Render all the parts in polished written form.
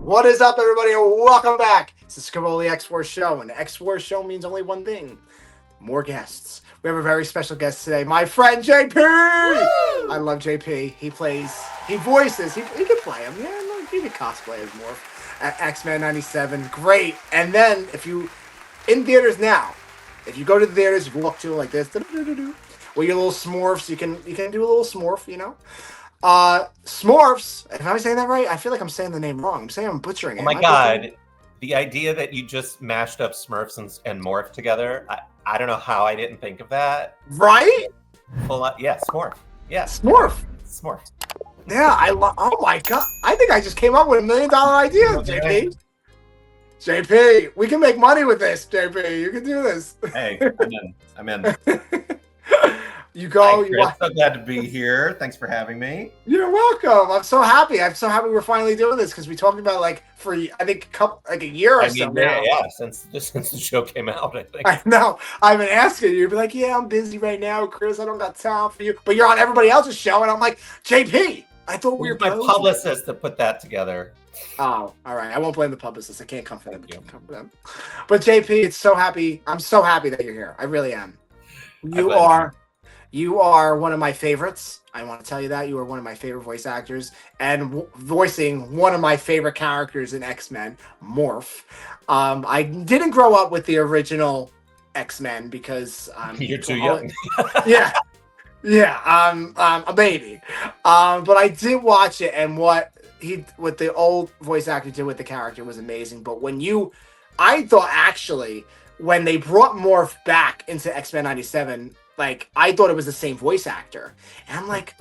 What is up, everybody, and welcome back. It's the Scevoli X-Force Show, and the X-Force Show means only one thing: more guests. We have a very special guest today, my friend JP. Woo! I love JP. He voices. He can play him. Yeah, no, he can cosplay as Morph at X-Men '97. Great. And then if you in theaters now, if you go to the theaters, you walk to like this, with your little Smorphs, you can do a little Smorph, you know. Smorphs. If I'm saying that right, I feel like I'm saying the name wrong. I'm butchering it. Oh my God. The idea that you just mashed up Smurfs and Morph together, I don't know how I didn't think of that. Right? Yeah, Smorph. Yeah. Smorph. Smorph. Yeah, oh my God. I think I just came up with $1 million idea, JP. JP, we can make money with this, JP. You can do this. Hey, I'm in. You go. I'm so glad to be here. Thanks for having me. You're welcome. I'm so happy. We're finally doing this because we talked about for I think a year or so now. Yeah, since the show came out, I think. I know. I've been asking you. You'd be like, "Yeah, I'm busy right now, Chris. I don't got time for you." But you're on everybody else's show, and I'm like, "JP, I thought we were my publicist that put that together." Oh, all right. I won't blame the publicist. I can't come for them. But JP, I'm so happy that you're here. I really am. You are one of my favorites. I want to tell you that. You are one of my favorite voice actors and voicing one of my favorite characters in X-Men, Morph. I didn't grow up with the original X-Men because you're too young. Yeah. I'm a baby. But I did watch it, and what the old voice actor did with the character was amazing. But I thought actually when they brought Morph back into X-Men '97, like, I thought it was the same voice actor. And I'm like,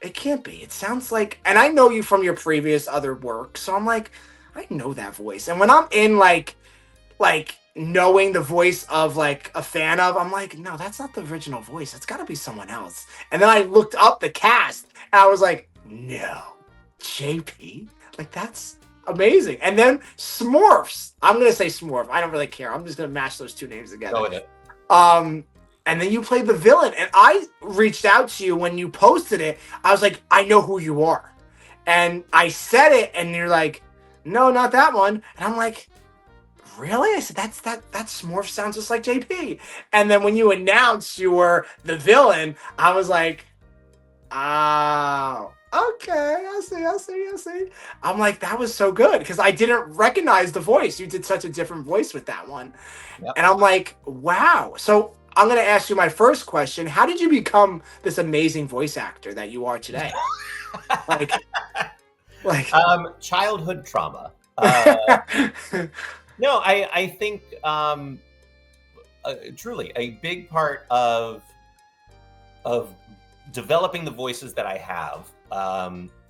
it can't be. It sounds like... And I know you from your previous other work, so I'm like, I know that voice. And when I'm in, like knowing the voice of, like, a fan of, I'm like, no, that's not the original voice. It's got to be someone else. And then I looked up the cast, and I was like, no, JP? Like, that's amazing. And then Smorphs. I'm going to say Smorph. I don't really care. I'm just going to mash those two names together. Go with it. And then you played the villain, and I reached out to you when you posted it. I was like, I know who you are. And I said it, and you're like, no, not that one. And I'm like, really? I said, that Smorph sounds just like JP. And then when you announced you were the villain, I was like, oh, okay, I see. I'm like, that was so good, because I didn't recognize the voice. You did such a different voice with that one. Yep. And I'm like, wow. So I'm going to ask you my first question. How did you become this amazing voice actor that you are today? Childhood trauma. No, I think truly a big part of developing the voices that I have.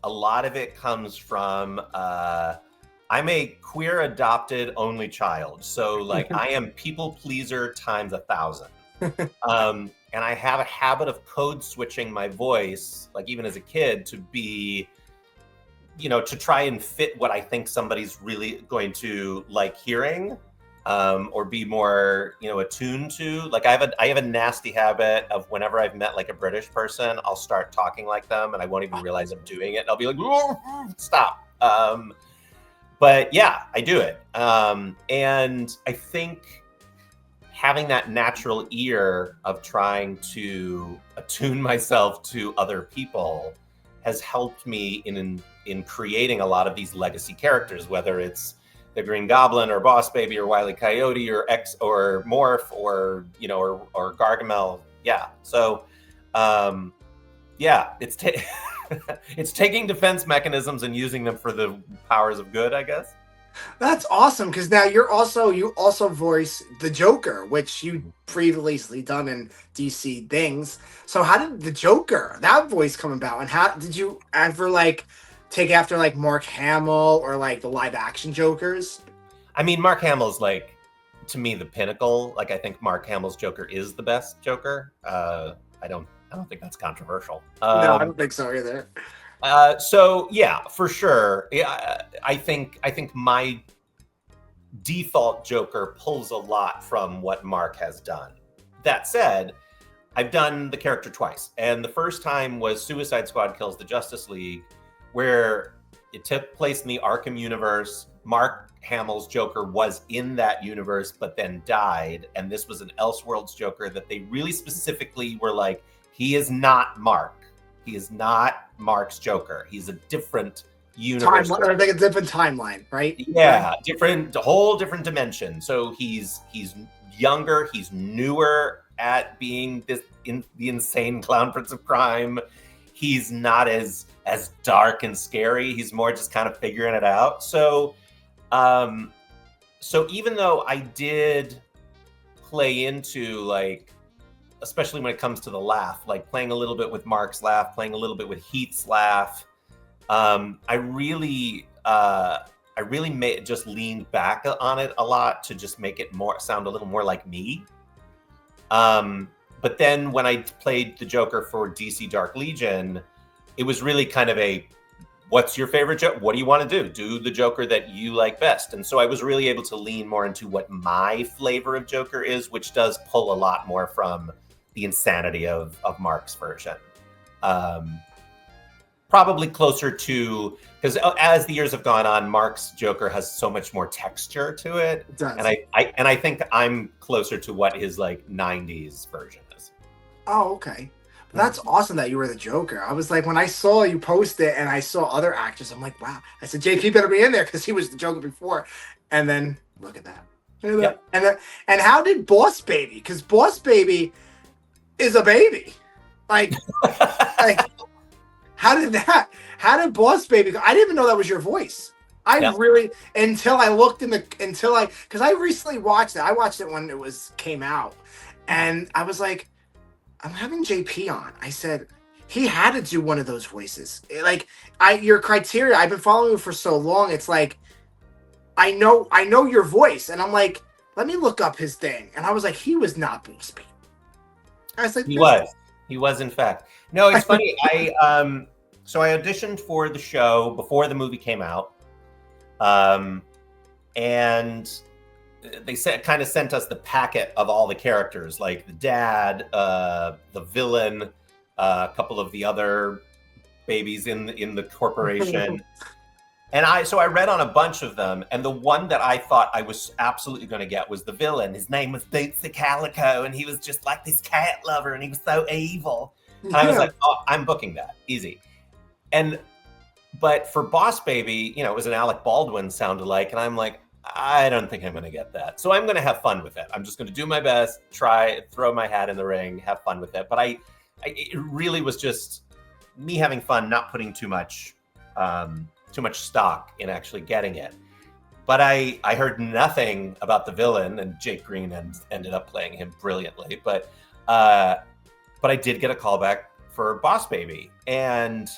A lot of it comes from I'm a queer adopted only child, so like I am people pleaser times 1,000. And I have a habit of code switching my voice, like even as a kid, to be, to try and fit what I think somebody's really going to like hearing, or be more, attuned to. Like I have a nasty habit of whenever I've met like a British person, I'll start talking like them and I won't even realize I'm doing it. And I'll be like, stop. But yeah, I do it. And I think having that natural ear of trying to attune myself to other people has helped me in creating a lot of these legacy characters, whether it's the Green Goblin or Boss Baby or Wile E. Coyote or X or Morph or or Gargamel. Yeah. So it's it's taking defense mechanisms and using them for the powers of good, I guess. That's awesome, because now you also voice the Joker, which you previously done in DC things. So how did the Joker, that voice, come about, and how did you ever take after Mark Hamill or the live action Jokers? I mean, Mark Hamill's to me the pinnacle. I think Mark Hamill's Joker is the best Joker. I don't think that's controversial. No, I don't think so either. So yeah, for sure. Yeah, I think my default Joker pulls a lot from what Mark has done. That said, I've done the character twice, and the first time was Suicide Squad Kills the Justice League, where it took place in the Arkham universe. Mark Hamill's Joker was in that universe, but then died. And this was an Elseworlds Joker that they really specifically were like, he is not Mark. He is not Mark's Joker. He's a different universe. Or like a different timeline, right? Yeah, whole different dimension. So he's younger, he's newer at being the insane clown prince of crime. He's not as dark and scary. He's more just kind of figuring it out. So even though I did play into, like, especially when it comes to the laugh, like playing a little bit with Mark's laugh, playing a little bit with Heath's laugh, I really just leaned back on it a lot to just make it sound a little more like me. But then when I played the Joker for DC Dark Legion, it was really kind of what's your favorite Joker? What do you want to do? Do the Joker that you like best. And so I was really able to lean more into what my flavor of Joker is, which does pull a lot more from the insanity of Mark's version. Probably closer to, because as the years have gone on, Mark's Joker has so much more texture to it. It does. And I think I'm closer to what his like 90s version is. Oh, okay. That's awesome that you were the Joker. I was like, when I saw you post it and I saw other actors, I'm like, wow. I said, JP better be in there because he was the Joker before. And then look at that. Yep. And how did Boss Baby? Because Boss Baby is a baby. Like, how did Boss Baby? I didn't even know that was your voice. Until I looked because I recently watched it. I watched it when came out, and I was like, I'm having JP on. I said he had to do one of those voices. Like your criteria. I've been following you for so long. It's like I know your voice, and I'm like, let me look up his thing. And I was like, he was not Boss Baby. I was like, he was in fact. No, it's funny. So I auditioned for the show before the movie came out, and they kind of sent us the packet of all the characters, like the dad, the villain, a couple of the other babies in the corporation. And I read on a bunch of them, and the one that I thought I was absolutely going to get was the villain. His name was Boots the Calico, and he was just like this cat lover, and he was so evil. And I was like, oh, I'm booking that, easy. But for Boss Baby, it was an Alec Baldwin sound alike, and I'm like, I don't think I'm going to get that. So I'm going to have fun with it. I'm just going to do my best, throw my hat in the ring, have fun with it. But it really was just me having fun, not putting too much stock in actually getting it. But I heard nothing about the villain, and Jake Green ended up playing him brilliantly. But I did get a call back for Boss Baby, and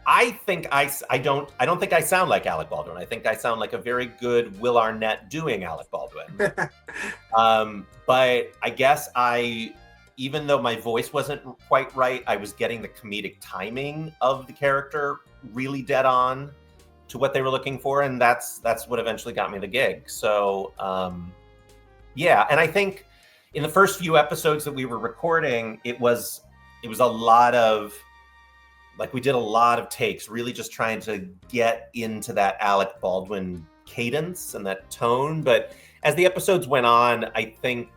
I think I don't think I sound like Alec Baldwin. I think I sound like a very good Will Arnett doing Alec Baldwin. But I guess even though my voice wasn't quite right, I was getting the comedic timing of the character really dead on to what they were looking for, and that's what eventually got me the gig. So yeah, and I think in the first few episodes that we were recording, it was a lot of, like, we did a lot of takes, really just trying to get into that Alec Baldwin cadence and that tone. But as the episodes went on, I think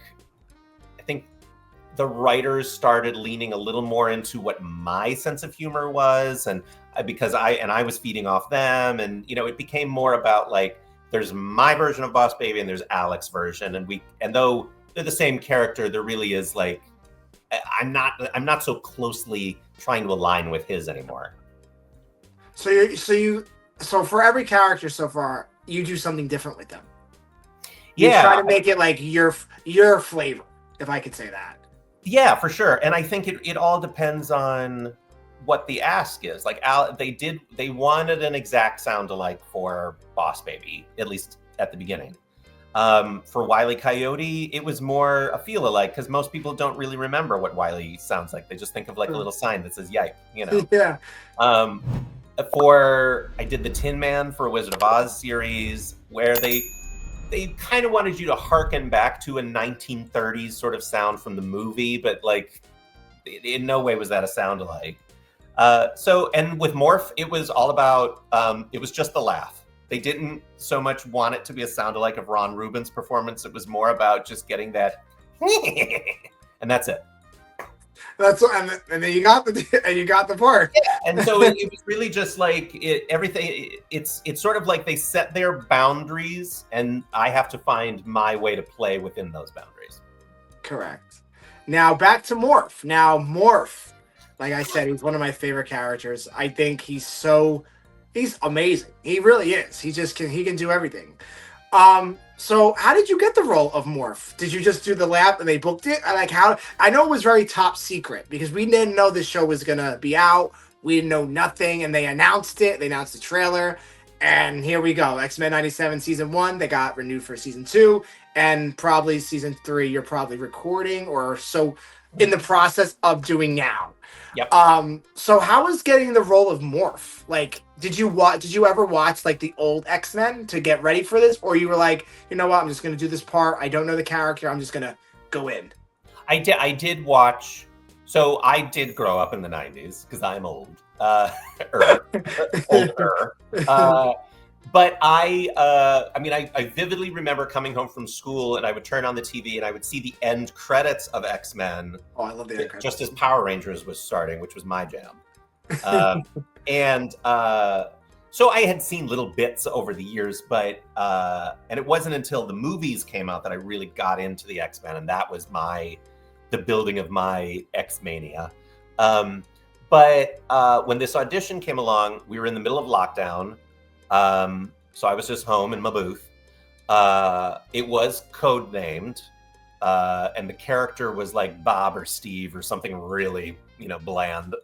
the writers started leaning a little more into what my sense of humor was, and because I was feeding off them, and it became more about, like, there's my version of Boss Baby and there's Alec's version, and though they're the same character, there really is, like, I'm not so closely trying to align with his anymore. So for every character so far, you do something different with them. You Yeah, try to make it like your flavor, if I could say that. Yeah, for sure. And I think it all depends on what the ask is. Like, they wanted an exact sound alike for Boss Baby, at least at the beginning. For Wile E. Coyote, it was more a feel alike, because most people don't really remember what Wile E. sounds like. They just think of, like, a little sign that says "yipe," Yeah. I did the Tin Man for a Wizard of Oz series, where they kind of wanted you to hearken back to a 1930s sort of sound from the movie, but, like, in no way was that a sound alike. And with Morph, it was all about, it was just the laugh. They didn't so much want it to be a sound-alike of Ron Rubin's performance. It was more about just getting that, and that's it. That's and then you got the part. Yeah, and so it was really just like everything. It's sort of like they set their boundaries, and I have to find my way to play within those boundaries. Correct. Now back to Morph. Now Morph, like I said, he's one of my favorite characters. I think he's amazing. He really is. He can do everything. So how did you get the role of Morph? Did you just do the lab and they booked it? I know it was very top secret because we didn't know the show was gonna be out. We didn't know nothing, and they announced it. They announced the trailer, and here we go. X-Men 97 season 1. They got renewed for season 2, and probably season 3. You're probably recording or so in the process of doing now. Yep. So how was getting the role of Morph? Like, did you ever watch like the old X-Men to get ready for this, or you were like, you know what, I'm just gonna do this part. I don't know the character. I'm just gonna go in. I did watch. So I did grow up in the 90s because I'm old, older. But I vividly remember coming home from school and I would turn on the TV and I would see the end credits of X-Men. Oh, I love the end credits. Just as Power Rangers was starting, which was my jam. So I had seen little bits over the years, but and it wasn't until the movies came out that I really got into the X-Men, and that was the building of my X-mania. But when this audition came along, we were in the middle of lockdown. So I was just home in my booth. It was code named, and the character was like Bob or Steve or something really, bland.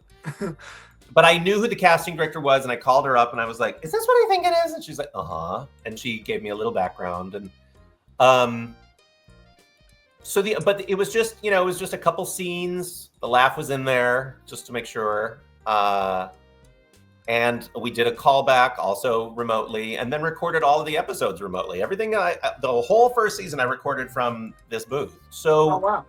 But I knew who the casting director was, and I called her up and I was like, "Is this what I think it is?" And she's like, "Uh-huh." And she gave me a little background, and but it was just, it was just a couple scenes. The laugh was in there just to make sure. And we did a callback also remotely, and then recorded all of the episodes remotely. Everything, the whole first season I recorded from this booth. So oh, wow.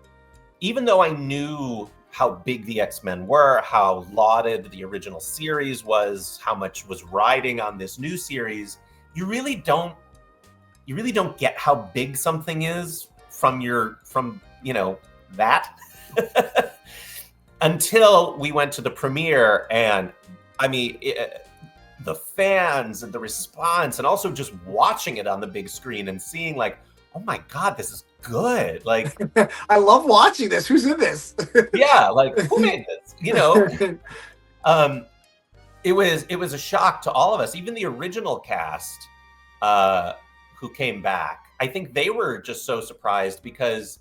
Even though I knew how big the X-Men were, how lauded the original series was, how much was riding on this new series, you really don't get how big something is from that until we went to the premiere. And I mean, the fans and the response, and also just watching it on the big screen and seeing like, oh my God, this is good. Like, I love watching this. Who's in this? Yeah, like, who made this? It was a shock to all of us. Even the original cast, who came back, I think they were just so surprised because,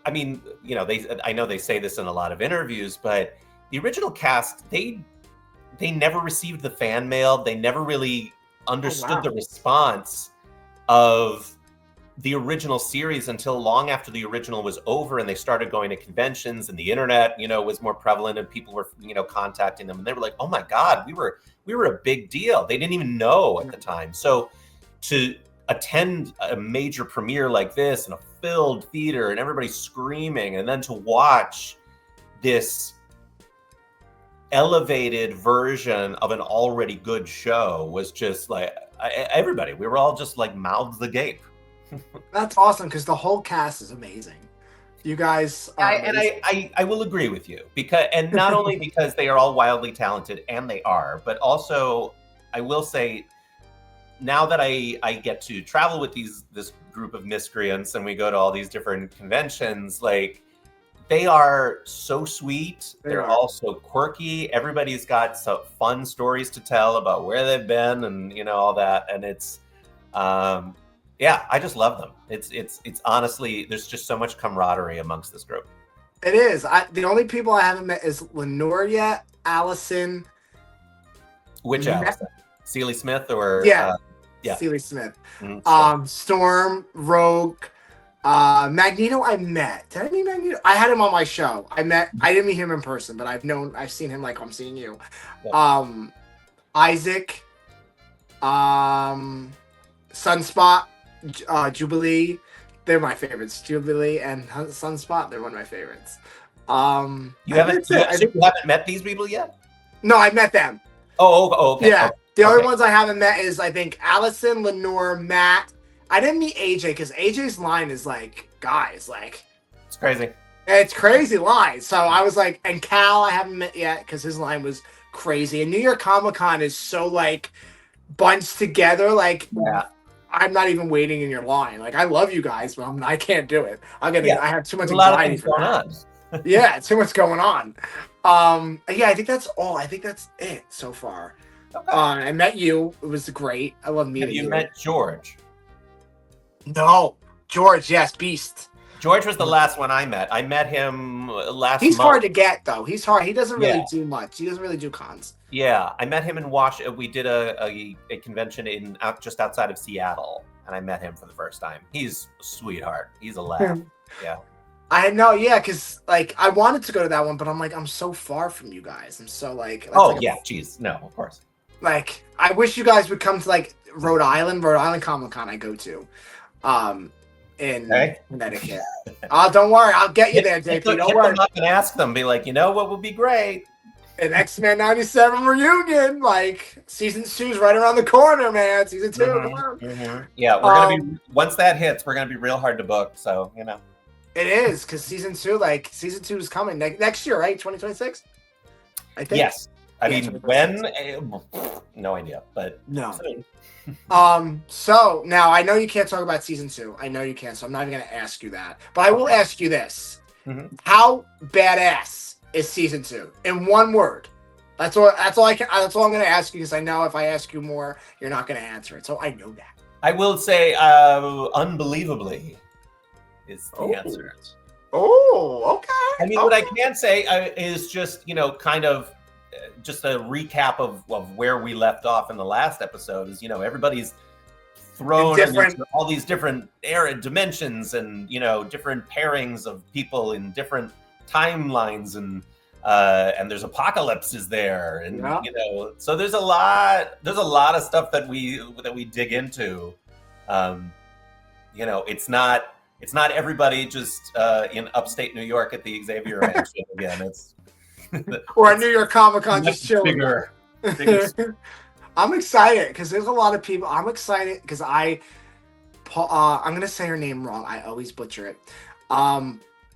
I know they say this in a lot of interviews, but the original cast, they never received the fan mail. They never really understood the response of the original series until long after the original was over, and they started going to conventions, and the internet, was more prevalent, and people were, contacting them, and they were like, "Oh my God, we were a big deal." They didn't even know at the time. So to attend a major premiere like this in a filled theater and everybody screaming, and then to watch this elevated version of an already good show was just like everybody. We were all just like mouths agape. That's awesome because the whole cast is amazing. You guys, I will agree with you and not only because they are all wildly talented, and they are, but also I will say, now that I get to travel with this group of miscreants, and we go to all these different conventions, like, they are so sweet. They're all so quirky. Everybody's got some fun stories to tell about where they've been, and all that. And it's, I just love them. It's honestly, there's just so much camaraderie amongst this group. It is. The only people I haven't met is Lenore yet, Allison. Which Allison? Seeley Smith or yeah, Seeley Smith. Mm-hmm. Storm, Rogue. Magneto I met. Did I meet Magneto? I had him on my show. I didn't meet him in person, but I've seen him like I'm seeing you. Yeah. Isaac, Sunspot, Jubilee, they're my favorites. Jubilee and Sunspot, they're one of my favorites. You I think haven't that's it. I think you haven't met these people yet? no, I met them. Okay. Yeah. Okay. The only Okay. ones I haven't met is I think Allison, Lenore, Matt. I didn't meet AJ because AJ's line is like, guys, like It's crazy. it's crazy line. So I was like, and Cal I haven't met yet because his line was crazy. And New York Comic Con is so like bunched together. Like Yeah. I'm not even waiting in your line. Like I love you guys, but I can't do it. Yeah. I have too much There's a lot of anxiety things for going that. on. Yeah, too much going on. Yeah, I think that's all. I think that's it so far. Okay. I met you. It was great. I love meeting Have you you. met George? No, George. Yes, Beast. George was the last one I met. I met him last He's month. hard to get though. He's hard. He doesn't really Yeah. do much. He doesn't really do cons. Yeah, I met him in Washington. We did a convention just outside of Seattle, and I met him for the first time. He's a sweetheart. He's a laugh. Yeah. I know, yeah, because like I wanted to go to that one, but I'm like I'm so far from you guys. I'm so like. That's Oh like yeah, geez, no, of course. Like I wish you guys would come to like Rhode Island Comic Con. I go to, in Connecticut. Don't worry, I'll get you there, JP. Don't Hit worry. them up and ask them. Be like, you know what would be great? An X-Men 97 reunion, like season 2's right around the corner, man. Season 2, come on. Yeah, we're gonna be once that hits, we're gonna be real hard to book. So you know, it is because season 2 is coming next year, right? 2026. I think. yes. I mean, 2026. when? No idea, but No. soon. So now I know you can't talk about season 2. I know you can't, so I'm not even gonna ask you that. But I will ask you this: how badass is season 2 in one word? That's all I'm going to ask you because I know if I ask you more, you're not going to answer it. So I know that. I will say, unbelievably, is the answer. Oh, okay. I mean, what I can say is just kind of just a recap of where we left off in the last episode. Is everybody's thrown into all these different dimensions and different pairings of people in different timelines and there's apocalypses there and so there's a lot of stuff that we dig into. It's not everybody just in upstate New York at the Xavier Mansion again. It's or at New York Comic Con just chilling. Bigger. I'm excited because there's a lot of people. I'm excited because I'm gonna say her name wrong. I always butcher it.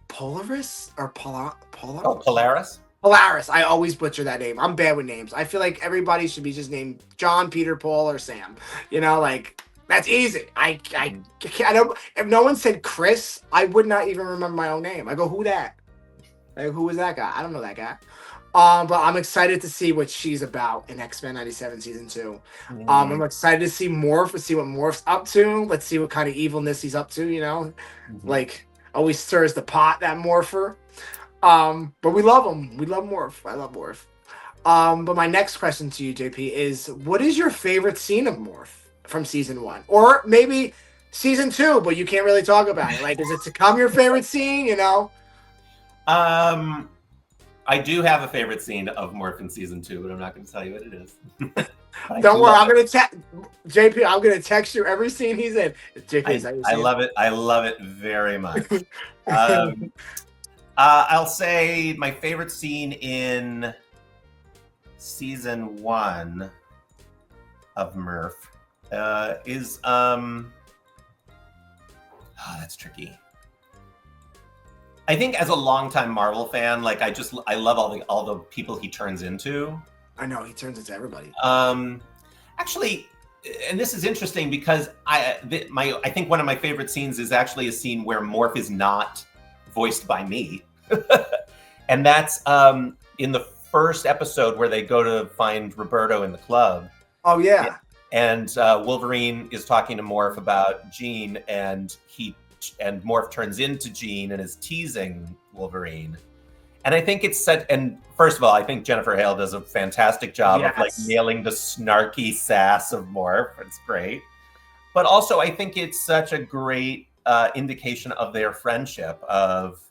Polaris or Polar? Oh, Polaris. Polaris. I always butcher that name. I'm bad with names. I feel like everybody should be just named John, Peter, Paul, or Sam. Like that's easy. I don't. If no one said Chris, I would not even remember my own name. I go, who that? Like, who is that guy? I don't know that guy. But I'm excited to see what she's about in X-Men 97 season 2. I'm excited to see Morph. Let's see what Morph's up to. Let's see what kind of evilness he's up to. Like always stirs the pot, that Morpher. But we love him. We love Morph. I love Morph. But my next question to you, JP, is what is your favorite scene of Morph from season 1? Or maybe season 2, but you can't really talk about it. Like, is it to come your favorite scene, I do have a favorite scene of Morph in season 2, but I'm not going to tell you what it is. Don't worry, I'm going to text JP. I'm going to text you every scene he's in. JP, I love it. I love it very much. I'll say my favorite scene in season 1 of Murph is that's tricky. I think as a longtime Marvel fan, like I love all the people he turns into. I know he turns into everybody. Actually, and this is interesting because I think one of my favorite scenes is actually a scene where Morph is not voiced by me, and that's in the first episode where they go to find Roberto in the club. Oh yeah. And Wolverine is talking to Morph about Jean, and Morph turns into Jean and is teasing Wolverine. And I think it's set. And first of all, I think Jennifer Hale does a fantastic job of like nailing the snarky sass of Morph. It's great. But also, I think it's such a great indication of their friendship. Of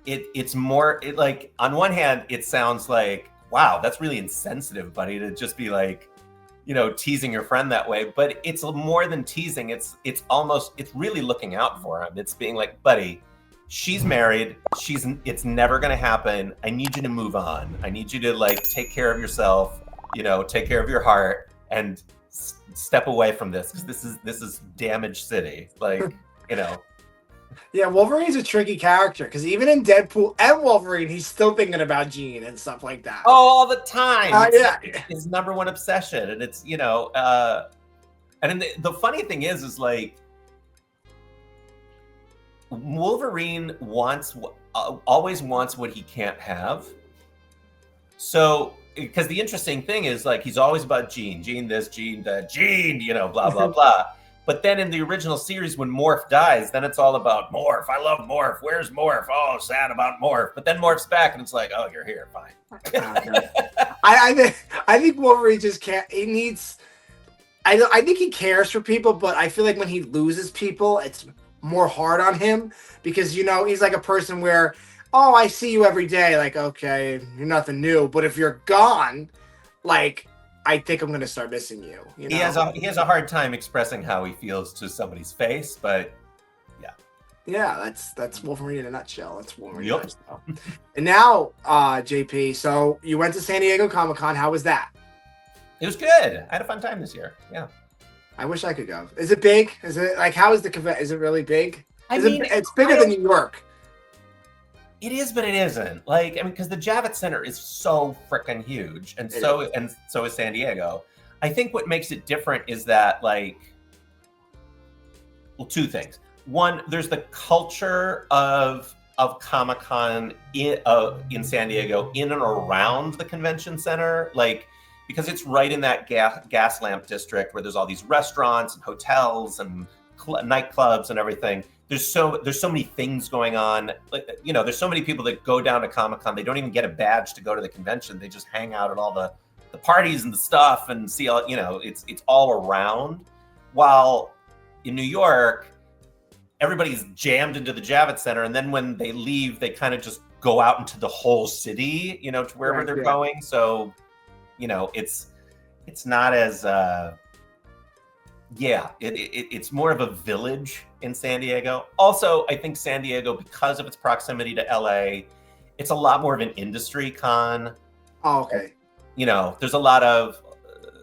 it's more like on one hand, it sounds like, wow, that's really insensitive, buddy, to just be like, teasing your friend that way. But it's more than teasing. It's really looking out for him. It's being like, buddy, she's married. It's never going to happen. I need you to move on. I need you to like take care of yourself, take care of your heart and step away from this because this is damaged city. Like, Yeah, Wolverine's a tricky character because even in Deadpool and Wolverine, he's still thinking about Jean and stuff like that. Oh, all the time. Yeah. His number one obsession. And it's, and then the funny thing is like, Wolverine always wants what he can't have. So, because the interesting thing is like, he's always about Jean this, Jean that, Jean, blah, blah, blah. But then in the original series, when Morph dies, then it's all about Morph. I love Morph. Where's Morph? Oh, sad about Morph. But then Morph's back, and it's like, oh, you're here. Fine. I think Wolverine just can't. He needs. I think he cares for people, but I feel like when he loses people, it's more hard on him because he's like a person where, oh, I see you every day. Like, okay, you're nothing new. But if you're gone, like, I think I'm gonna start missing you. He has a hard time expressing how he feels to somebody's face, but yeah, that's Wolverine in a nutshell. That's Wolverine. Yep. And now, JP, so you went to San Diego Comic-Con. How was that? It was good. I had a fun time this year. Yeah. I wish I could go. Is it big? Is it like how is the convention? Is it really big? It's bigger than New York. It is, but it isn't. Like, because the Javits Center is so freaking huge, and so is San Diego. I think what makes it different is that, like, well, two things. One, there's the culture of Comic-Con in San Diego, in and around the convention center, like, because it's right in that gas lamp district where there's all these restaurants and hotels and nightclubs and everything. There's so many things going on. Like, there's so many people that go down to Comic-Con. They don't even get a badge to go to the convention. They just hang out at all the parties and the stuff and see all, it's all around. While in New York, everybody's jammed into the Javits Center. And then when they leave, they kind of just go out into the whole city, to wherever they're going. So, it's not as, it's more of a village in San Diego. Also, I think San Diego, because of its proximity to LA, it's a lot more of an industry con. Oh, okay. There's a lot of,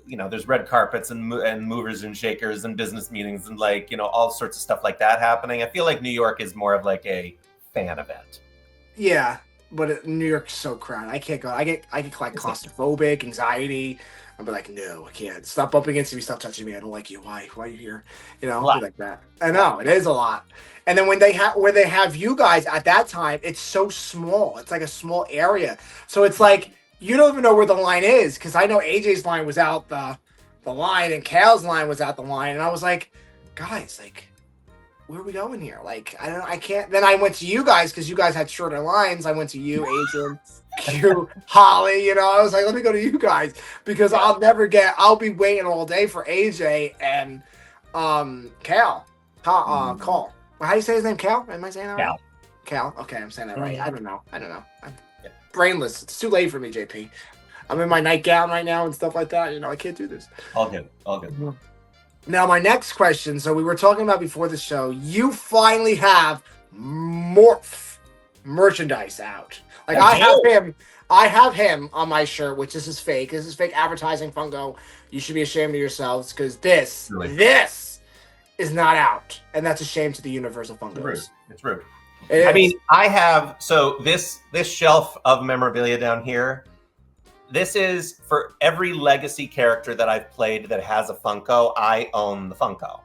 there's red carpets and movers and shakers and business meetings and like, all sorts of stuff like that happening. I feel like New York is more of like a fan event. Yeah, but New York's so crowded. I can't go. I get like claustrophobic, anxiety. I'll be like, no, I can't. Stop bumping into me. Stop touching me. I don't like you. Why are you here? I'll be like that. I know it is a lot. And then when they have you guys at that time, it's so small. It's like a small area. So it's like you don't even know where the line is because I know AJ's line was out the line and Cal's line was out the line, and I was like, guys, like, where are we going here? Like, I can't. Then I went to you guys because you guys had shorter lines. I went to you, Adrian, you, Holly. I was like, let me go to you guys because I'll be waiting all day for AJ and Cal. Call. How do you say his name? Cal? Am I saying that right? Cal. Okay, I'm saying that right. I don't know. I'm brainless. It's too late for me, JP. I'm in my nightgown right now and stuff like that. I can't do this. All good. Now, my next question. So we were talking about before the show. You finally have Morph merchandise out. Like I have him on my shirt, which this is fake. This is fake advertising, Funko. You should be ashamed of yourselves because this is not out, and that's a shame to the Universal Funkos. It's rude. I have this shelf of memorabilia down here. This is for every legacy character that I've played that has a Funko. I own the Funko,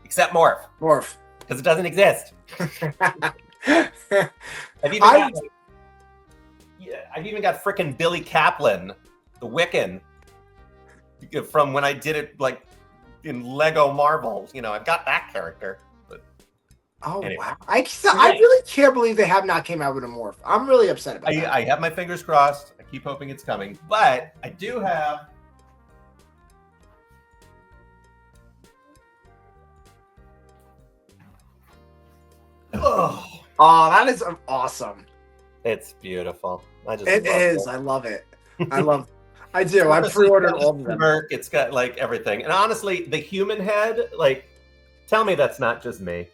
except Morph. Because it doesn't exist. I've even got frickin' Billy Kaplan, the Wiccan, from when I did it like in Lego Marvel. I've got that character. But anyway. Wow! I really can't believe they have not came out with a Morph. I'm really upset about that. I have my fingers crossed. I keep hoping it's coming, but I do have. Oh, that is awesome. It's beautiful. It is. I love it. I do. I pre-ordered all of them. It's got like everything. And honestly, the human head, like, tell me that's not just me.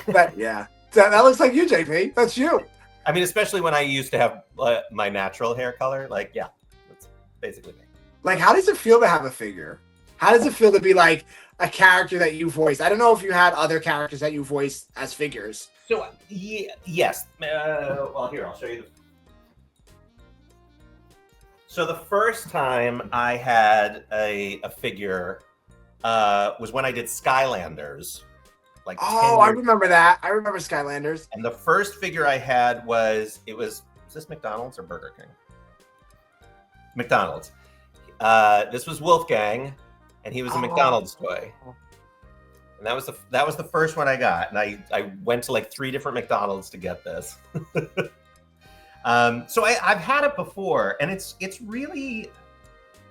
But yeah. That looks like you, JP. That's you. I mean, especially when I used to have my natural hair color. Like, yeah, that's basically me. Like, how does it feel to have a figure? How does it feel to be like a character that you voiced? I don't know if you had other characters that you voiced as figures. So, yes. Well, here, I'll show you. So the first time I had a figure was when I did Skylanders. Like Oh, I remember that. I remember Skylanders. And the first figure I had was this McDonald's or Burger King? McDonald's. This was Wolfgang, and he was a McDonald's toy. And that was the first one I got, and I went to like 3 different McDonald's to get this. So I've had it before, and it's really,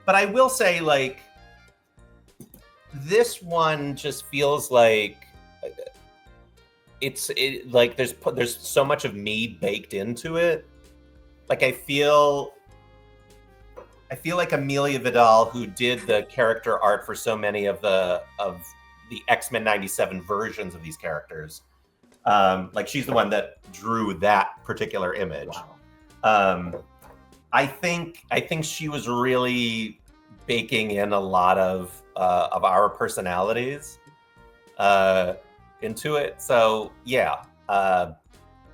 but I will say, like, this one just feels like like there's so much of me baked into it. Like I feel like Amelia Vidal, who did the character art for so many of the X-Men '97 versions of these characters, like she's the one that drew that particular image. Wow. I think she was really baking in a lot of our personalities into it. So yeah,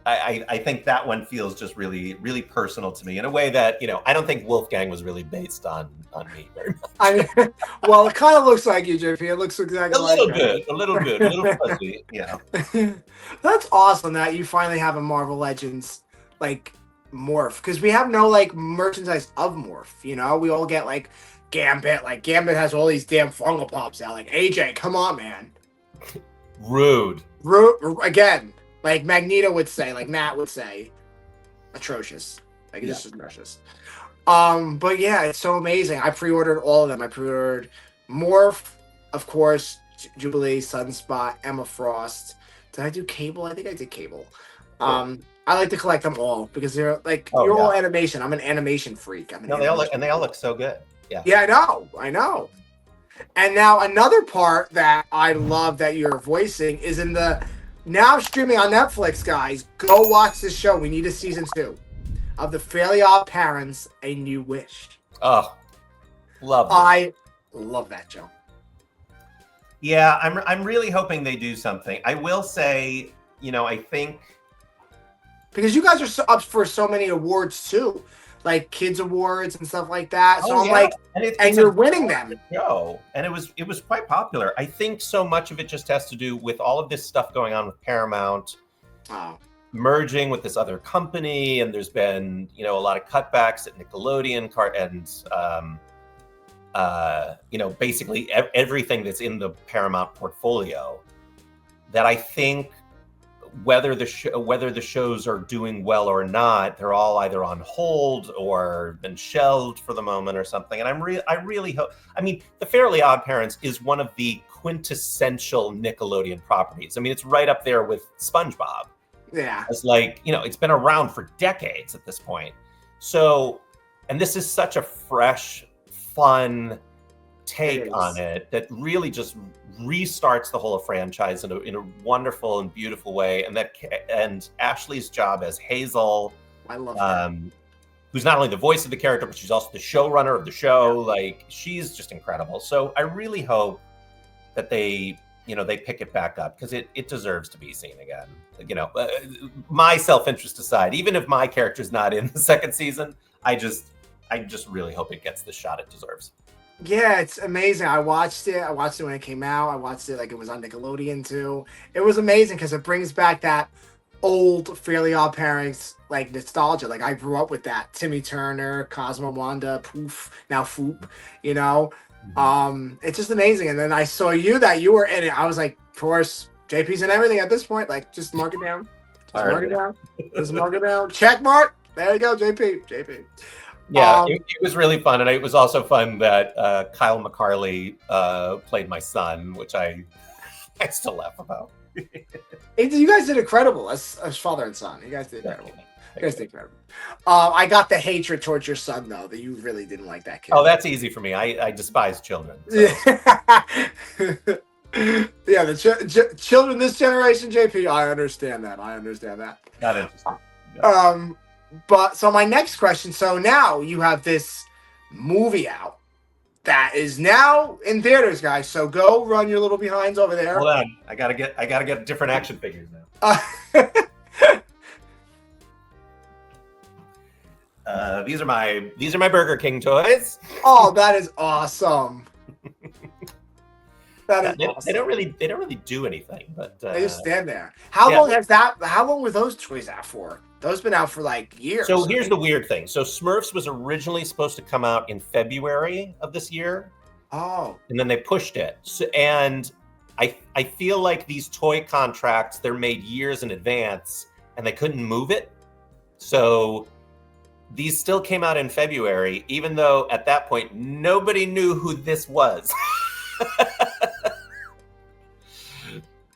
I think that one feels just really, really personal to me in a way that, I don't think Wolfgang was really based on me very much. Well, it kind of looks like you, JP. It looks exactly like a little fuzzy, yeah. That's awesome that you finally have a Marvel Legends like Morph, because we have no like merchandise of Morph. We all get like Gambit. Like Gambit has all these damn Funko Pops out. Like AJ, come on, man. Rude again. Like Magneto would say, like Matt would say, atrocious. Like it's just atrocious. But yeah, it's so amazing. I pre-ordered all of them. I pre-ordered Morph, of course, Jubilee, Sunspot, Emma Frost. Did I do Cable? I think I did Cable. I like to collect them all because they're like all animation. I'm an animation freak. They all look so good. Yeah. Yeah, I know. And now another part that I love that you're voicing is in the now streaming on Netflix, guys. Go watch this show. We need a season 2 of The Fairly Odd Parents: A New Wish. Oh, love it. I love that show. Yeah, I'm really hoping they do something. I will say, I think because you guys are up for so many awards too, like kids awards and stuff like that. So I'm like, and you're winning them. Show, and it was quite popular. I think so much of it just has to do with all of this stuff going on with Paramount, merging with this other company, and there's been a lot of cutbacks at Nickelodeon and basically everything that's in the Paramount portfolio. That I think whether the shows are doing well or not, they're all either on hold or been shelved for the moment or something. And I really hope. I mean, The Fairly Odd Parents is one of the quintessential Nickelodeon properties. I mean, it's right up there with SpongeBob. Yeah, it's like it's been around for decades at this point. So, and this is such a fresh, fun take on it that really just restarts the whole franchise in a wonderful and beautiful way. And Ashley's job as Hazel, I love that. Who's not only the voice of the character, but she's also the showrunner of the show. Like, she's just incredible. So I really hope that they pick it back up, because it deserves to be seen again. My self-interest aside, even if my character's not in the second season, I just really hope it gets the shot it deserves. Yeah, it's amazing. I watched it when it came out. I watched it like it was on Nickelodeon too. It was amazing because it brings back that old Fairly Odd Parents like nostalgia. Like I grew up with that. Timmy Turner, Cosmo Wanda, Poof, now Foop, It's just amazing. And then I saw that you were in it. I was like, of course, JP's in everything at this point. Like, just mark it down. Just mark it down. Check mark. There you go, JP. Yeah, it was really fun, and it was also fun that Kyle McCarley played my son, which I still laugh about. You guys did incredible as father and son. You guys did incredible. I got the hatred towards your son, though, that you really didn't like that kid. Oh, that's easy for me. I despise children. So. Yeah, the children this generation, JP. I understand that. I understand that. Not interesting. But so my next question. So now you have this movie out that is now in theaters, guys. So go run your little behinds over there. Hold on, I gotta get different action figures now. These are my Burger King toys. Oh, that is awesome. That is awesome. They don't really do anything, but they just stand there. How long were those toys out for? Those been out for like years. So here's the weird thing. So Smurfs was originally supposed to come out in February of this year. Oh. And then they pushed it. So, and I feel like these toy contracts, they're made years in advance and they couldn't move it. So these still came out in February, even though at that point, nobody knew who this was.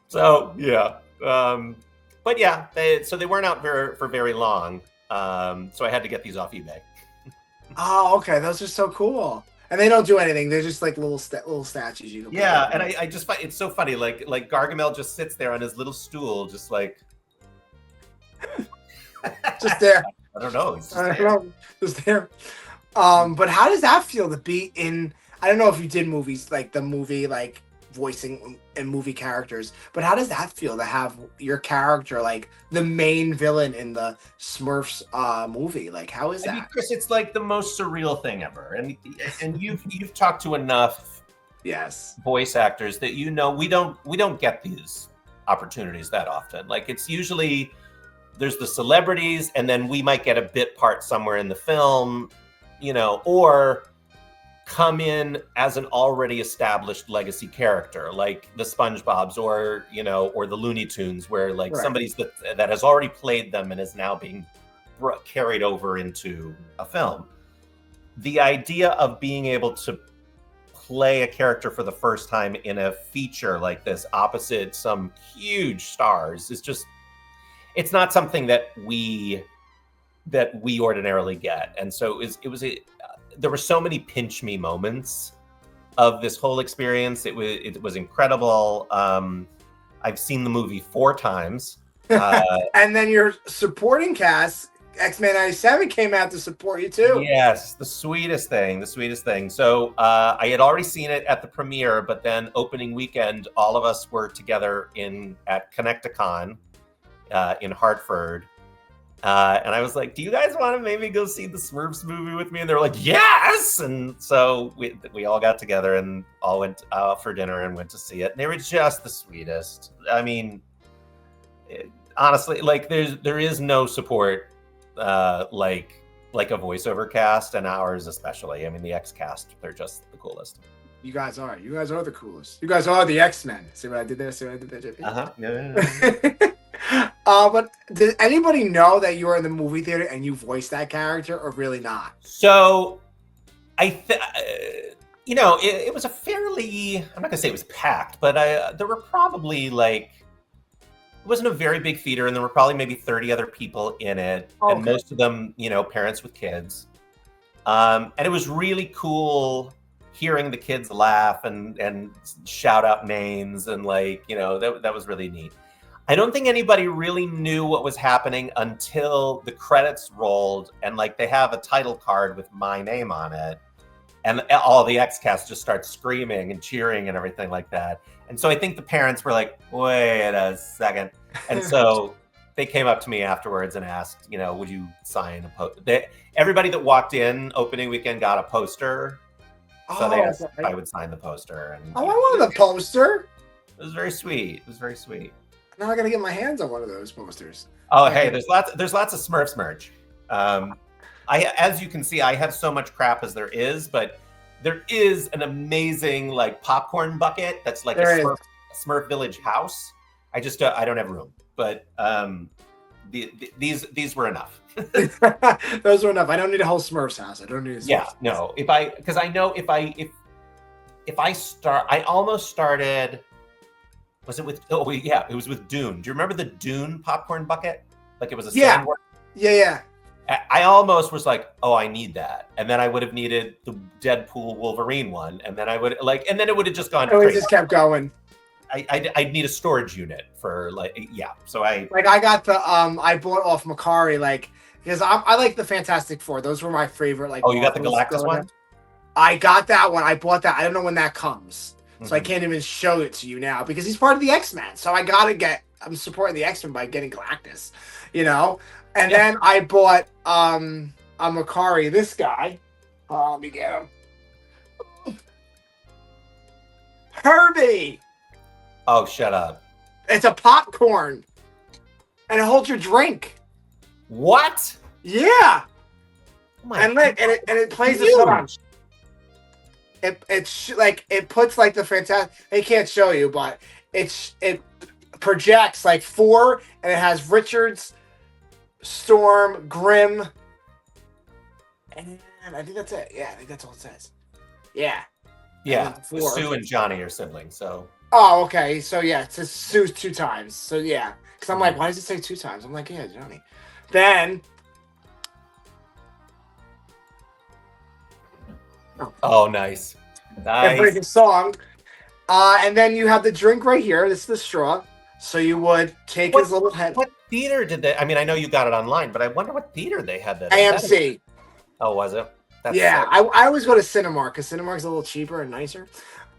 So, yeah. But yeah, they weren't out for very long. So I had to get these off eBay. Oh, okay. Those are so cool. And they don't do anything. They're just like little statues. You can yeah, and I just find it's so funny. Like Gargamel just sits there on his little stool, just like just there. I don't know. Just there. But how does that feel to be in? I don't know if you did movies like the movie, like voicing and movie characters, but how does that feel to have your character like the main villain in the Smurfs movie? Like, how is that? I mean, Chris, it's like the most surreal thing ever, and you've talked to enough voice actors that we don't get these opportunities that often. Like, it's usually there's the celebrities, and then we might get a bit part somewhere in the film, or come in as an already established legacy character, like the SpongeBob's or the Looney Tunes, where like somebody's that has already played them and is now being carried over into a film. The idea of being able to play a character for the first time in a feature like this opposite some huge stars is just, it's not something that we ordinarily get. And so there were so many pinch me moments of this whole experience. It was incredible. I've seen the movie 4 times. And then your supporting cast, X-Men 97, came out to support you too. Yes, the sweetest thing. So I had already seen it at the premiere, but then opening weekend, all of us were together at Connecticon in Hartford. And I was like, do you guys want to maybe go see the Smurfs movie with me? And they were like, yes! And so we all got together and all went out for dinner and went to see it. And they were just the sweetest. I mean, honestly, like there is no support like a voiceover cast, and ours especially. I mean, the X cast, they're just the coolest. You guys are the coolest. You guys are the X-Men. See what I did there? JP? Uh-huh. Yeah. But did anybody know that you were in the movie theater and you voiced that character, or really not? So, it was a fairly, I'm not gonna say it was packed, but there were probably it wasn't a very big theater, and there were probably maybe 30 other people in it, and most of them, parents with kids. And it was really cool hearing the kids laugh and shout out names, and that was really neat. I don't think anybody really knew what was happening until the credits rolled, and they have a title card with my name on it, and all the X-cast just start screaming and cheering and everything like that. And so I think the parents were like, wait a second. And so they came up to me afterwards and asked, would you sign a poster? Everybody that walked in opening weekend got a poster. So they asked if I would sign the poster. And I wanted a poster. It was very sweet. Now I gotta get my hands on one of those posters. Oh, hey, there's lots of Smurfs merch. As you can see, I have so much crap as there is, but there is an amazing popcorn bucket that's like a Smurf Village house. I don't have room, but these were enough. Those were enough. I don't need a whole Smurfs house. I don't need a Smurfs house. No. Because I know if I start, I almost started. Was it with? Oh yeah, it was with Dune. Do you remember the Dune popcorn bucket? Like it was a sandworm? Yeah. I almost was like, oh, I need that, and then I would have needed the Deadpool Wolverine one, and then I would and then it would have just gone. Oh, it just kept going. I'd need a storage unit for So I Like I got the I bought off Macari like because I like the Fantastic Four. Those were my favorite. Like you got the Marvels Galactus growing one? up. I got that one. I bought that. I don't know when that comes, so I Mhm. can't even show it to you now because he's part of the X-Men. So I gotta get. I'm supporting the X-Men by getting Galactus, you know. And Yeah. then I bought a Macari. This guy. Let me get him. Herbie. Oh, shut up. It's a popcorn, and it holds your drink. What? Yeah. Oh my And God. it plays this. Huge. Hold on. Like it puts like the fantastic. They can't show you, but it projects like 4, and it has Richards, Storm, Grimm, and I think that's it. Yeah, I think that's all it says. Yeah. Yeah. And 4. Sue and Johnny are siblings, so. Oh, okay. So yeah, it says Sue 2 times. So yeah, because I'm like, why does it say 2 times? I'm like, yeah, Johnny. Then. Oh, nice. Nice. Pretty good song. And then you have the drink right here. This is the straw. So you would take his little head. What theater did they? I mean, I know you got it online, but I wonder what theater they had that. AMC. Oh, was it? That's yeah, I always go to Cinemark because Cinemark's a little cheaper and nicer.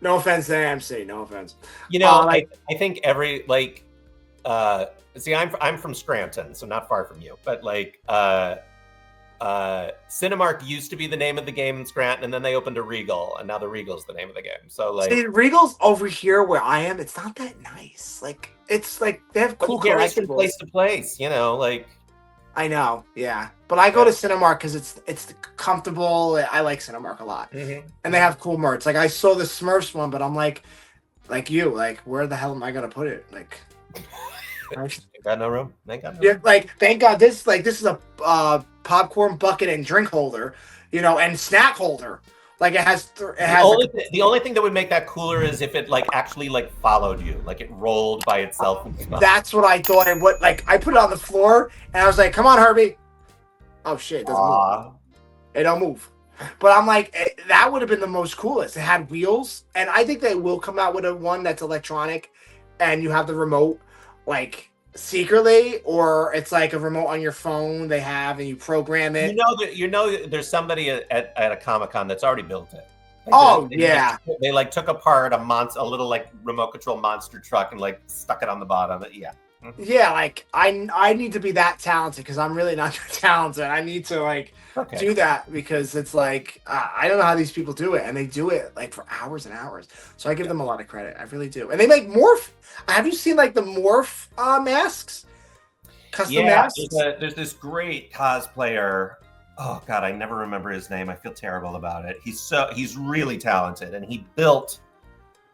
No offense to AMC. No offense. You know, I think every see, I'm from Scranton, so not far from you, but Cinemark used to be the name of the game in Scranton, and then they opened a Regal, and now the Regal's the name of the game. So like, see, Regal's over here where I am. It's not that nice. Like it's like they have cool collectibles. From place to place, you know, like. I know, yeah, but I go to Cinemark because it's comfortable. I like Cinemark a lot, and they have cool merch. Like I saw the Smurfs one, but I'm like you, like where the hell am I gonna put it? Like, they got no room. They got no yeah, room. like thank God this is a popcorn bucket and drink holder, you know, and snack holder. Like it has. The only thing that would make that cooler is if it like actually like followed you, like it rolled by itself. That's what I thought. And what like I put it on the floor and I was like, "Come on, Herbie." Oh shit! It doesn't move. It don't move. But I'm like, that would have been the most coolest. It had wheels, and I think they will come out with a one that's electronic, and you have the remote like secretly, or it's like a remote on your phone they have, and you program it. You know, there's somebody at a Comic-Con that's already built it. Like they like took apart a little like remote control monster truck and like stuck it on the bottom. Yeah. Yeah, like I need to be that talented because I'm really not that talented. I need to like do that because it's like I don't know how these people do it, and they do it like for hours and hours. So I give them a lot of credit. I really do. And they make morph. Have you seen like the morph masks? Custom masks. There's this great cosplayer. Oh God, I never remember his name. I feel terrible about it. He's really talented, and he built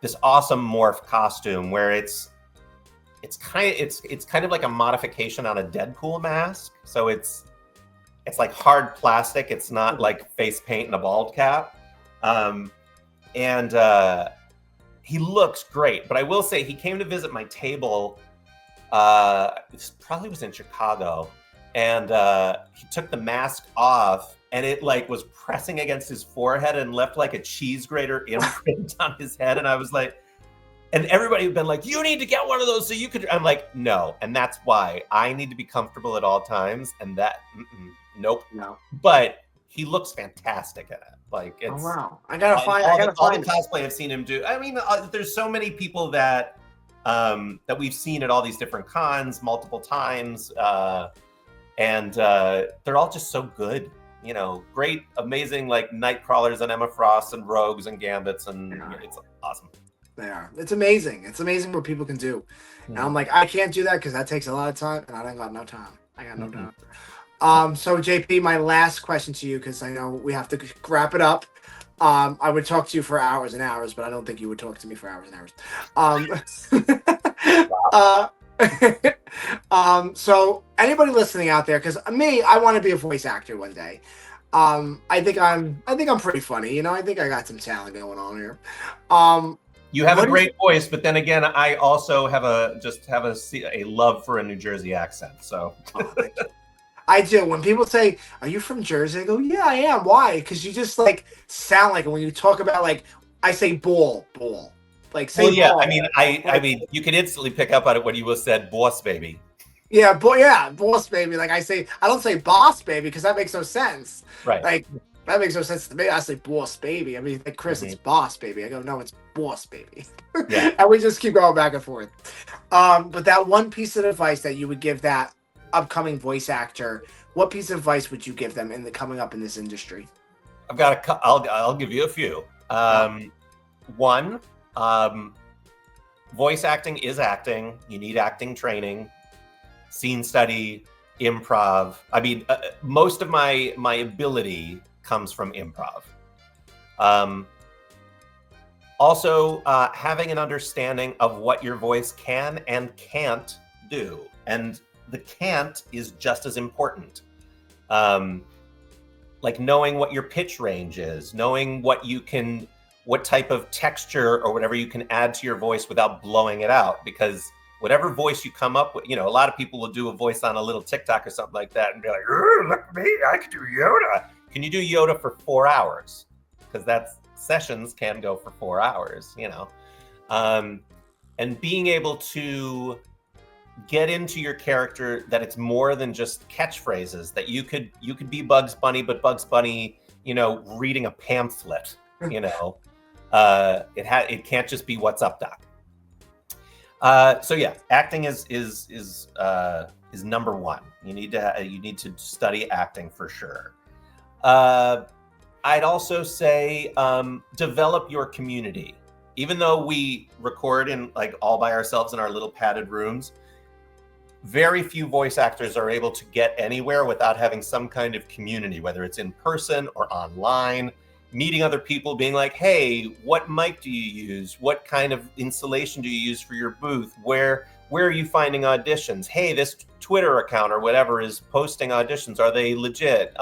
this awesome morph costume where it's kind of like a modification on a Deadpool mask. So it's like hard plastic. It's not like face paint and a bald cap. And he looks great. But I will say he came to visit my table. This probably was in Chicago, and he took the mask off, and it like was pressing against his forehead and left like a cheese grater imprint on his head. And I was like. And everybody had been like, you need to get one of those so you could. I'm like, no. And that's why I need to be comfortable at all times. And that, nope. No. But he looks fantastic at it. Like, it's. Oh, wow. I gotta find all the cosplay I've seen him do. I mean, there's so many people that we've seen at all these different cons multiple times. And they're all just so good. You know, great, amazing, like Nightcrawlers and Emma Frost and Rogues and Gambits. And it's awesome. They are. It's amazing. It's amazing what people can do. And I'm like, I can't do that because that takes a lot of time, and I don't got no time. I got no time. So JP, my last question to you, because I know we have to wrap it up. I would talk to you for hours and hours, but I don't think you would talk to me for hours and hours. So anybody listening out there, because me, I want to be a voice actor one day. I think I'm pretty funny. You know, I think I got some talent going on here. You have a great voice, but then again, I also have a love for a New Jersey accent. So I do. When people say, "Are you from Jersey?" I go, "Yeah, I am." Why? Because you just like sound like it when you talk about like I say "bull." Like Well, say yeah. boss. I mean, you can instantly pick up on it when you said "boss baby." Yeah, boss baby. Like I don't say boss baby because that makes no sense. Right. Like that makes no sense to me. I say boss baby. I mean, like Chris, it's boss baby. I go, no, it's boss baby. Yeah. And we just keep going back and forth. But that one piece of advice that you would give that upcoming voice actor, what piece of advice would you give them in the coming up in this industry? I've got I'll give you a few. One, voice acting is acting. You need acting training, scene study, improv. I mean, most of my ability comes from improv. Also, having an understanding of what your voice can and can't do, and the can't is just as important. Like knowing what your pitch range is, knowing what type of texture or whatever you can add to your voice without blowing it out. Because whatever voice you come up with, a lot of people will do a voice on a little TikTok or something like that and be like, look at me, I can do Yoda. Can you do Yoda for 4 hours? Because sessions can go for 4 hours, and being able to get into your character that it's more than just catchphrases, that you could be Bugs Bunny, but Bugs Bunny, reading a pamphlet, it can't just be "What's up, Doc?" So yeah, acting is number one. You need to study acting for sure. I'd also say develop your community. Even though we record in like all by ourselves in our little padded rooms, very few voice actors are able to get anywhere without having some kind of community, whether it's in person or online, meeting other people, being like, hey, what mic do you use? What kind of installation do you use for your booth? Where are you finding auditions? Hey, this Twitter account or whatever is posting auditions. Are they legit?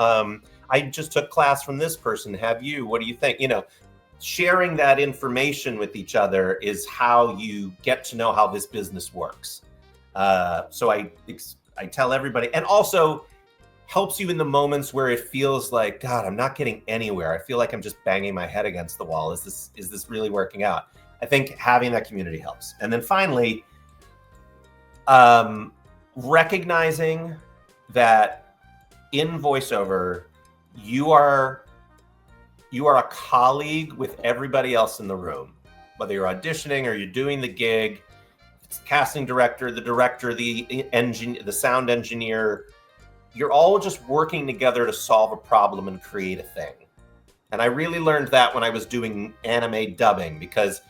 I just took class from this person. Have you? What do you think? Sharing that information with each other is how you get to know how this business works. So I tell everybody, and also helps you in the moments where it feels like, God, I'm not getting anywhere. I feel like I'm just banging my head against the wall. Is this really working out? I think having that community helps. And then finally, recognizing that in voiceover, you are a colleague with everybody else in the room, whether you're auditioning or you're doing the gig. It's the casting director, the engineer, the sound engineer. You're all just working together to solve a problem and create a thing. And I really learned that when I was doing anime dubbing, because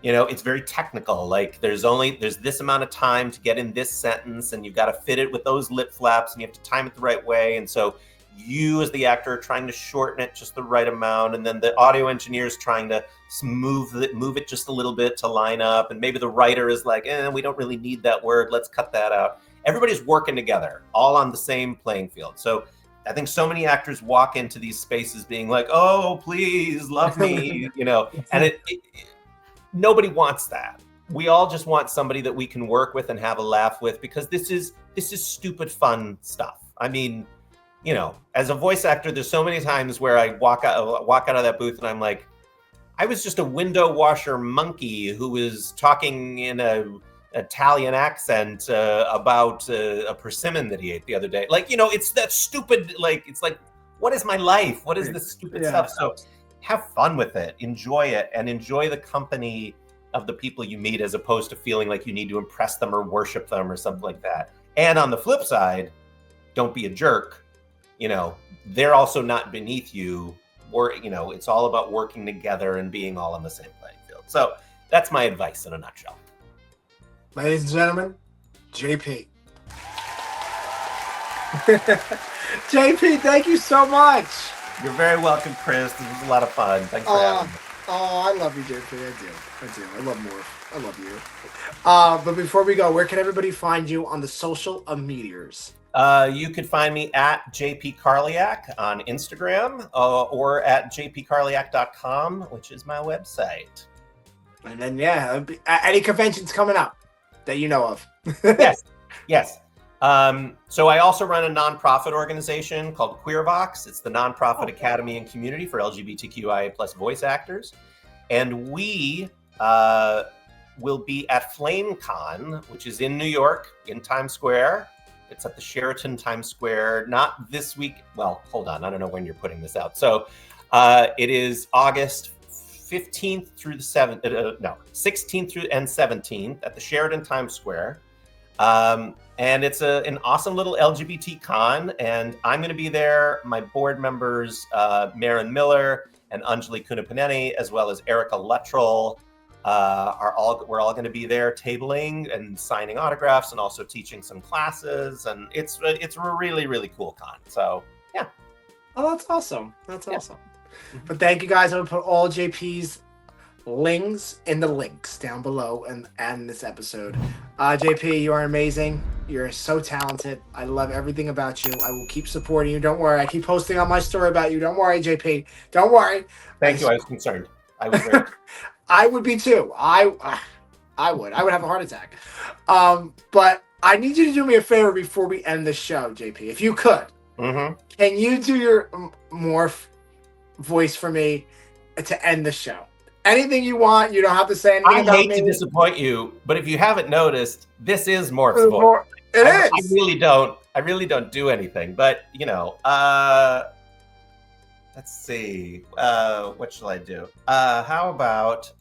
it's very technical. Like there's this amount of time to get in this sentence, and you've got to fit it with those lip flaps, and you have to time it the right way. And so you as the actor are trying to shorten it just the right amount, and then the audio engineer is trying to move it just a little bit to line up, and maybe the writer is like, we don't really need that word, let's cut that out. Everybody's working together, all on the same playing field. So I think so many actors walk into these spaces being like, oh, please love me, and nobody wants that. We all just want somebody that we can work with and have a laugh with, because this is stupid fun stuff. I mean, as a voice actor, there's so many times where I walk out of that booth and I'm like, I was just a window washer monkey who was talking in an Italian accent about a persimmon that he ate the other day. Like, it's that stupid, like, it's like, what is my life? What is this stupid stuff? So have fun with it, enjoy it, and enjoy the company of the people you meet, as opposed to feeling like you need to impress them or worship them or something like that. And on the flip side, don't be a jerk. They're also not beneath you. It's all about working together and being all on the same playing field. So that's my advice in a nutshell. Ladies and gentlemen, JP. JP, thank you so much. You're very welcome, Chris. This was a lot of fun. Thanks for having me. Oh, I love you, JP. I do. I love Morph. I love you. But before we go, where can everybody find you on the social meteors? You could find me at JP Karliak on Instagram or at jpkarliak.com, which is my website. And then, any conventions coming up that you know of? Yes. So I also run a nonprofit organization called QueerVox. It's the nonprofit academy and community for LGBTQIA+ voice actors. And we will be at FlameCon, which is in New York, in Times Square. It's at the Sheraton Times Square, not this week. Well, hold on. I don't know when you're putting this out. So it is August 15th through the 16th through and 17th at the Sheraton Times Square. And it's an awesome little LGBT con, and I'm going to be there. My board members, Maren Miller and Anjali Kunapaneni, as well as Erica Luttrell, we're all going to be there tabling and signing autographs and also teaching some classes. And it's a really, really cool con. So yeah. Oh, that's awesome. That's awesome. But thank you guys. I'm gonna put all JP's links in the links down below and this episode. JP, you are amazing. You're so talented. I love everything about you. I will keep supporting you. Don't worry. I keep posting on my story about you. Don't worry, JP. Don't worry. Thank you. I was concerned. I was very I would be too. I would have a heart attack. But I need you to do me a favor before we end the show, JP. If you could, can you do your Morph voice for me to end the show? Anything you want. You don't have to say anything about me. I hate to disappoint you, but if you haven't noticed, this is Morph's voice. It is. I really don't do anything, but you know, let's see. What shall I do? How about,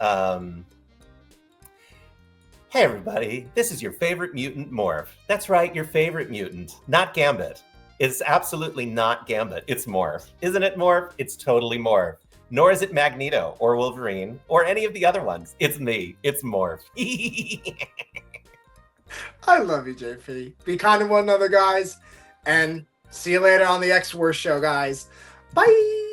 hey everybody, this is your favorite mutant Morph. That's right, your favorite mutant, not Gambit. It's absolutely not Gambit. It's Morph. Isn't it Morph? It's totally Morph. Nor is it Magneto or Wolverine or any of the other ones. It's me. It's Morph. I love you, JP. Be kind to one another, guys. And see you later on the X-Wars show, guys. Bye.